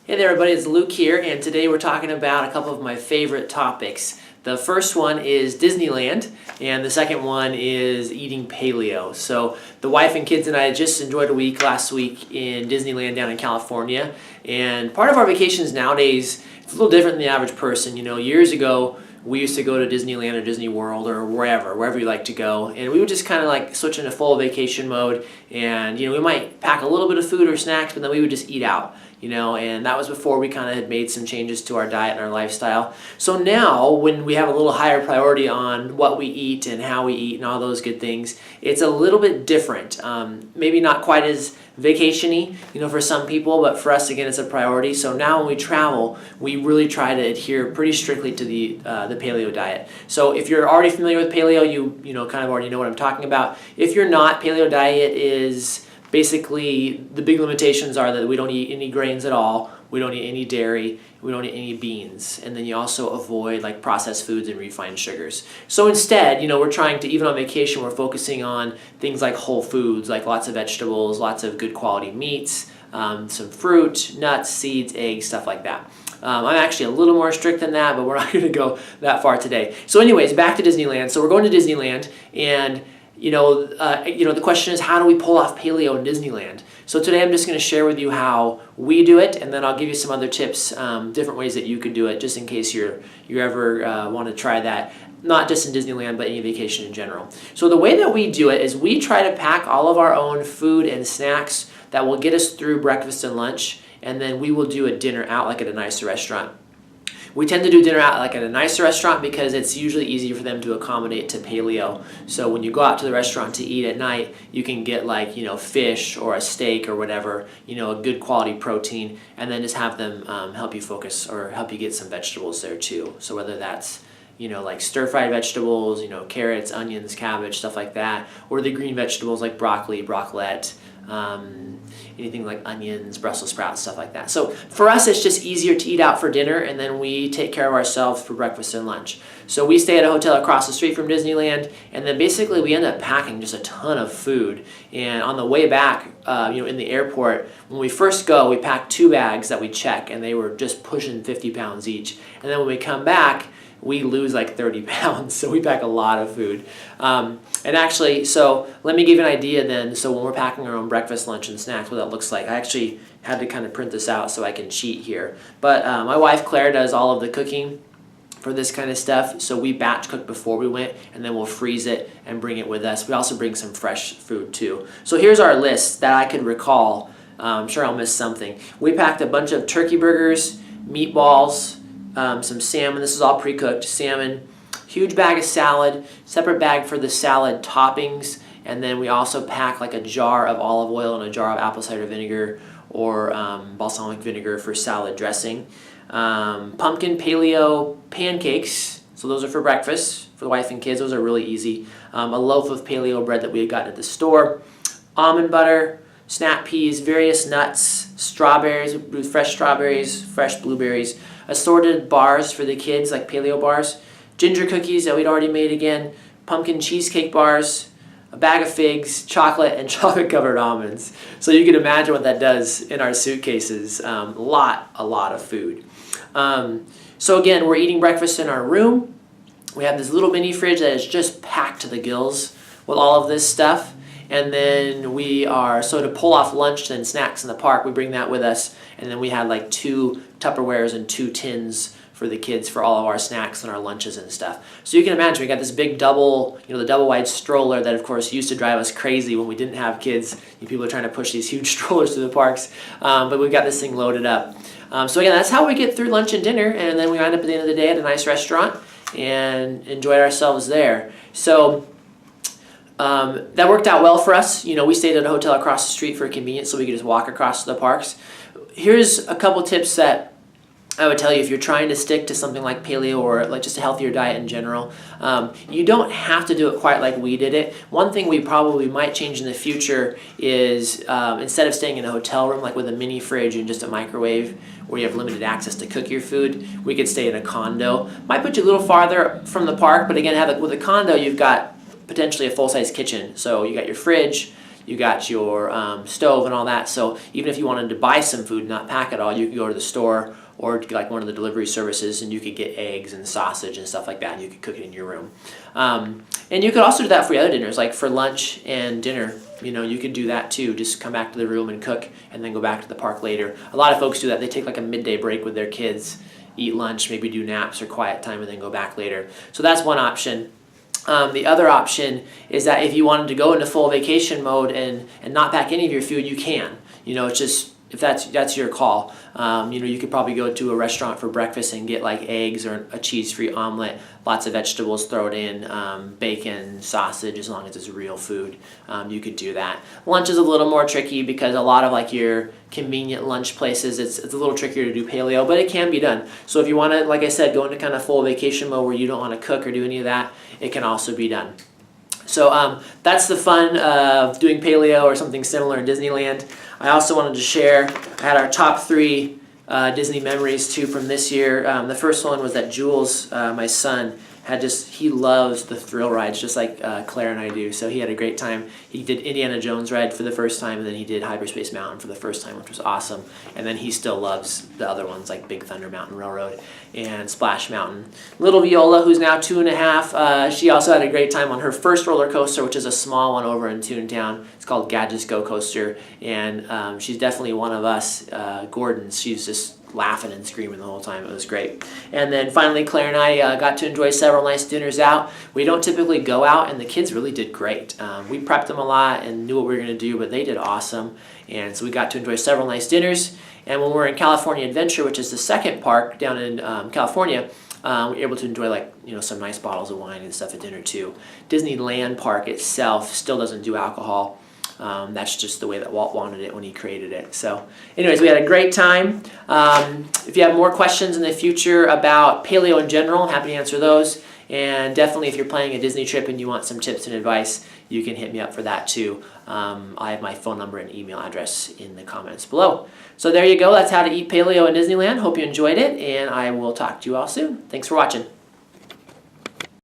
Hey there everybody, it's Luke here, and today we're talking about a couple of my favorite topics. The first one is Disneyland, and the second one is eating paleo. So the wife and kids and I just enjoyed a week last week in Disneyland down in California, and part of our vacations nowadays, it's a little different than the average person. You know, years ago, we used to go to Disneyland or Disney World or wherever you like to go, and we would just kind of like switch into full vacation mode, and we might pack a little bit of food or snacks, but then we would just eat out. And that was before we kind of had made some changes to our diet and our lifestyle. So now, when we have a little higher priority on what we eat and how we eat and all those good things, it's a little bit different. Maybe not quite as vacation-y, for some people, but for us, again, it's a priority. So now when we travel, we really try to adhere pretty strictly to the paleo diet. So if you're already familiar with paleo, you kind of already know what I'm talking about. If you're not, paleo diet is basically, the big limitations are that we don't eat any grains at all, we don't eat any dairy, we don't eat any beans, and then you also avoid like processed foods and refined sugars. So instead, we're trying to, even on vacation, we're focusing on things like whole foods, like lots of vegetables, lots of good quality meats, some fruit, nuts, seeds, eggs, stuff like that. I'm actually a little more strict than that, but we're not going to go that far today. So anyways, back to Disneyland. So we're going to Disneyland, and the question is, how do we pull off paleo in Disneyland? So today I'm just going to share with you how we do it, and then I'll give you some other tips, different ways that you could do it, just in case you ever want to try that, not just in Disneyland, but any vacation in general. So the way that we do it is we try to pack all of our own food and snacks that will get us through breakfast and lunch, and then we will do a dinner out like at a nicer restaurant. We tend to do dinner out like at a nicer restaurant because it's usually easier for them to accommodate to paleo. So when you go out to the restaurant to eat at night, you can get like, fish or a steak or whatever, a good quality protein, and then just have them help you focus or help you get some vegetables there too. So whether that's like stir-fried vegetables, carrots, onions, cabbage, stuff like that, or the green vegetables like broccoli, broccolette, anything like onions, Brussels sprouts, stuff like that. So for us, it's just easier to eat out for dinner, and then we take care of ourselves for breakfast and lunch. So we stay at a hotel across the street from Disneyland, and then basically we end up packing just a ton of food. And on the way back, in the airport, when we first go, we pack 2 bags that we check, and they were just pushing 50 pounds each. And then when we come back, we lose like 30 pounds, so we pack a lot of food. And actually, so let me give you an idea then. So when we're packing our own breakfast, lunch, and snacks, what that looks like. I actually had to kind of print this out so I can cheat here. But my wife, Claire, does all of the cooking for this kind of stuff. So we batch cook before we went, and then we'll freeze it and bring it with us. We also bring some fresh food too. So here's our list that I could recall. I'm sure I'll miss something. We packed a bunch of turkey burgers, meatballs, some salmon. This is all pre-cooked salmon. Huge bag of salad, separate bag for the salad toppings, and then we also pack like a jar of olive oil and a jar of apple cider vinegar or balsamic vinegar for salad dressing. Pumpkin paleo pancakes, so those are for breakfast for the wife and kids. Those are really easy. A loaf of paleo bread that we had gotten at the store. Almond butter, snap peas, various nuts, strawberries, fresh blueberries, assorted bars for the kids, like paleo bars, ginger cookies that we'd already made again, pumpkin cheesecake bars, a bag of figs, chocolate, and chocolate-covered almonds. So you can imagine what that does in our suitcases. A lot of food. So again, we're eating breakfast in our room. We have this little mini fridge that is just packed to the gills with all of this stuff. And then so to pull off lunch and snacks in the park, we bring that with us. And then we had like 2 Tupperwares and 2 tins for the kids for all of our snacks and our lunches and stuff. So you can imagine we got this big the double wide stroller that of course used to drive us crazy when we didn't have kids. People are trying to push these huge strollers through the parks, but we've got this thing loaded up. So again, that's how we get through lunch and dinner, and then we wind up at the end of the day at a nice restaurant and enjoy ourselves there. So that worked out well for us. We stayed at a hotel across the street for convenience, so we could just walk across the parks. Here's a couple tips that I would tell you if you're trying to stick to something like paleo or like just a healthier diet in general. You don't have to do it quite like we did it. One thing we probably might change in the future is instead of staying in a hotel room like with a mini fridge and just a microwave where you have limited access to cook your food, we could stay in a condo. Might put you a little farther from the park, but again, with a condo, you've got potentially a full-size kitchen. So you got your fridge, you got your stove and all that. So even if you wanted to buy some food, not pack it all, you could go to the store or like one of the delivery services, and you could get eggs and sausage and stuff like that, and you could cook it in your room. And you could also do that for your other dinners, like for lunch and dinner. You could do that too. Just come back to the room and cook, and then go back to the park later. A lot of folks do that. They take like a midday break with their kids, eat lunch, maybe do naps or quiet time, and then go back later. So that's one option. The other option is that if you wanted to go into full vacation mode and not pack any of your food, you can. It's just, if that's your call. You could probably go to a restaurant for breakfast and get like eggs or a cheese-free omelet, lots of vegetables, throw it in, bacon, sausage, as long as it's real food. You could do that. Lunch is a little more tricky because a lot of like your convenient lunch places, it's a little trickier to do paleo, but it can be done. So if you want to, like I said, go into kind of full vacation mode where you don't want to cook or do any of that, it can also be done. So that's the fun of doing paleo or something similar in Disneyland. I also wanted to share, I had our top 3 Disney memories too from this year. The first one was that Jules, my son, he loves the thrill rides just like Claire and I do. So he had a great time. He did Indiana Jones ride for the first time, and then he did Hyperspace Mountain for the first time, which was awesome. And then he still loves the other ones like Big Thunder Mountain Railroad and Splash Mountain. Little Viola, who's now 2.5, she also had a great time on her first roller coaster, which is a small one over in Toontown. It's called Gadget's Go Coaster, and she's definitely one of us Gordons. She's just laughing and screaming the whole time. It was great. And then finally, Claire and I got to enjoy several nice dinners out. We don't typically go out, and the kids really did great. We prepped them a lot and knew what we were going to do, but they did awesome. And so we got to enjoy several nice dinners. And when we were in California Adventure, which is the second park down in California, we were able to enjoy some nice bottles of wine and stuff at dinner too. Disneyland Park itself still doesn't do alcohol. That's just the way that Walt wanted it when he created it. So anyways, we had a great time. If you have more questions in the future about paleo in general, I'm happy to answer those. And definitely if you're planning a Disney trip and you want some tips and advice, you can hit me up for that too. I have my phone number and email address in the comments below. So there you go. That's how to eat paleo in Disneyland. Hope you enjoyed it, and I will talk to you all soon. Thanks for watching.